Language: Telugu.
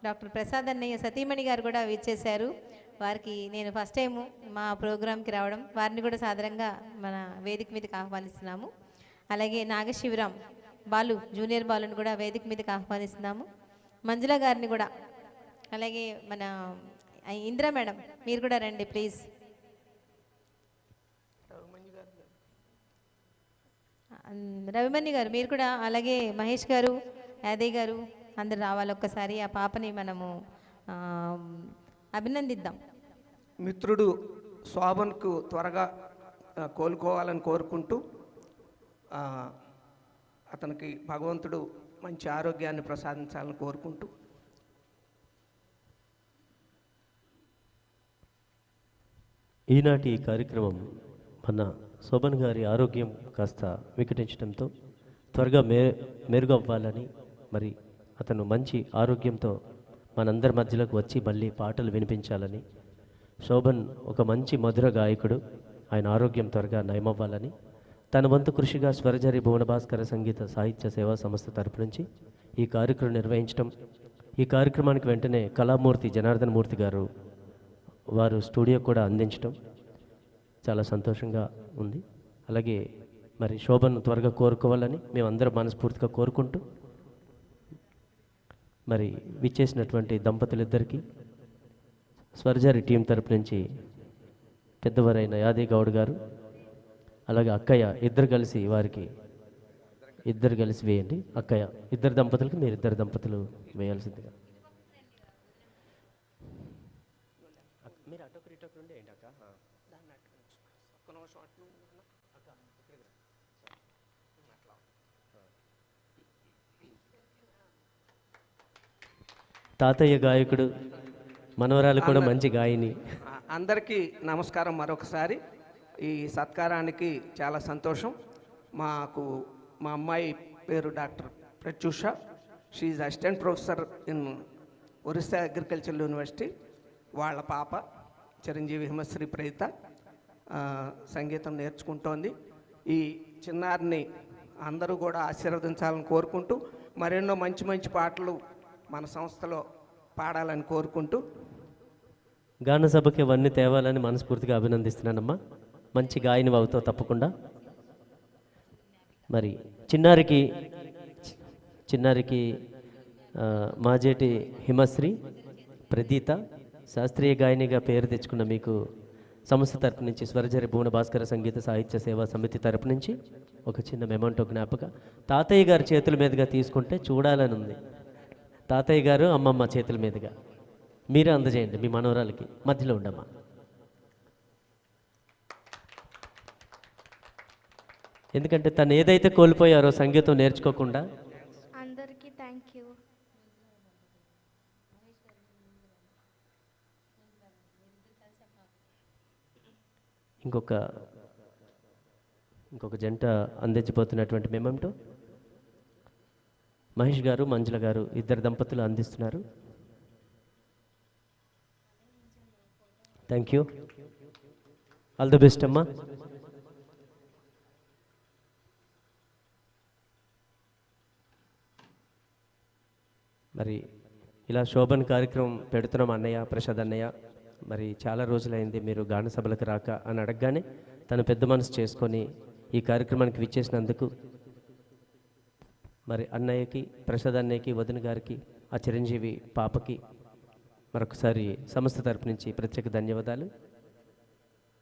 డాక్టర్ ప్రసాద్ అన్నయ్య సతీమణి గారు కూడా విచ్చేశారు. వారికి నేను ఫస్ట్ టైము మా ప్రోగ్రాంకి రావడం, వారిని కూడా సాదరంగా మన వేదిక మీదకి ఆహ్వానిస్తున్నాము. అలాగే నాగశివరాం బాలు జూనియర్ బాలుని కూడా వేదిక మీదకి ఆహ్వానిస్తున్నాము. మంజుల గారిని కూడా, అలాగే మన ఇందిరా మేడం మీరు కూడా రండి ప్లీజ్. రవిమణి గారు మీరు కూడా, అలాగే మహేష్ గారు, యాదయ్య గారు అందరు రావాలి. ఒక్కసారి ఆ పాపని మనము అభినందిద్దాం. మిత్రుడు శోభన్కు త్వరగా కోలుకోవాలని కోరుకుంటూ అతనికి భగవంతుడు మంచి ఆరోగ్యాన్ని ప్రసాదించాలని కోరుకుంటూ ఈనాటి ఈ కార్యక్రమం మన శోభన్ గారి ఆరోగ్యం కాస్త వికటించడంతో త్వరగా మెరుగవ్వాలని, మరి అతను మంచి ఆరోగ్యంతో మనందరి మధ్యలోకి వచ్చి మళ్ళీ పాటలు వినిపించాలని, శోభన్ ఒక మంచి మధుర గాయకుడు, ఆయన ఆరోగ్యం త్వరగా నయమవ్వాలని తన వంతు కృషిగా స్వరజరి భువన భాస్కర సంగీత సాహిత్య సేవా సంస్థ తరపు నుంచి ఈ కార్యక్రమం నిర్వహించడం, ఈ కార్యక్రమానికి వెంటనే కళామూర్తి జనార్దన్ మూర్తి గారు వారు స్టూడియో కూడా అందించడం చాలా సంతోషంగా ఉంది. అలాగే మరి శోభను త్వరగా కోరుకోవాలని మేమందరం మనస్ఫూర్తిగా కోరుకుంటూ, మరి విచ్చేసినటువంటి దంపతులిద్దరికీ స్వరజారి టీం తరపు నుంచి పెద్దవారైన యాదయ్య గౌడ్ గారు, అలాగే అక్కయ్య ఇద్దరు కలిసి వారికి ఇద్దరు కలిసి వేయండి. అక్కయ్య ఇద్దరు దంపతులకి మీరు ఇద్దరు దంపతులు వేయాల్సిందిగా. మీరు అటొకరు ఇటొకరు ఉండి ఏంటి అక్క? తాతయ్య గాయకుడు, మనవరాలు కూడా మంచి గాయని. అందరికీ నమస్కారం. మరొకసారి ఈ సత్కారానికి చాలా సంతోషం. మా అమ్మాయి పేరు doctor Pratyusha. She assistant professor in Orissa agricultural university. వాళ్ళ పాప చిరంజీవి హిమశ్రీ ప్రేత సంగీతం నేర్చుకుంటోంది. ఈ చిన్నారిని అందరూ కూడా ఆశీర్వదించాలని కోరుకుంటూ, మరెన్నో మంచి మంచి పాటలు మన సంస్థలో పాడాలని కోరుకుంటూ, గాన సభకి అవన్నీ తేవాలని మనస్ఫూర్తిగా అభినందిస్తున్నానమ్మా. మంచి గాయని అవుతావు తప్పకుండా. మరి చిన్నారికి మాజేటి హిమశ్రీ ప్రదీత శాస్త్రీయ గాయనిగా పేరు తెచ్చుకున్న మీకు సంస్థ తరపు నుంచి స్వరజరి భువన భాస్కర సంగీత సాహిత్య సేవా సమితి తరపు నుంచి ఒక చిన్న మెమంటో జ్ఞాపక తాతయ్య గారి చేతుల మీదుగా తీసుకుంటే చూడాలని ఉంది. తాతయ్య గారు అమ్మమ్మ చేతుల మీదుగా మీరే అందజేయండి మీ మనవరాలకి. మధ్యలో ఉండమ్మా. ఎందుకంటే తను ఏదైతే కోల్పోయారో సంగీతం నేర్చుకోకుండా. అందరికీ థ్యాంక్ యూ. ఇంకొక జంట అందించబోతున్నటువంటి మెమంటో మహేష్ గారు, మంజుల గారు ఇద్దరు దంపతులు అందిస్తున్నారు. Thank you. All the best అమ్మా. మరి ఇలా శోభన్ కార్యక్రమం పెడుతున్నాం అన్నయ్య, ప్రసాద్ అన్నయ్య. మరి చాలా రోజులైంది మీరు గాన సభలకు రాక అని అడగగానే తను పెద్ద మనసు చేసుకొని ఈ కార్యక్రమానికి విచ్చేసినందుకు మరి అన్నయ్యకి, ప్రసాద్ అన్నయ్యకి, వదిన గారికి, ఆ చిరంజీవి పాపకి మరొకసారి సంస్థ తరపు నుంచి ప్రత్యేక ధన్యవాదాలు.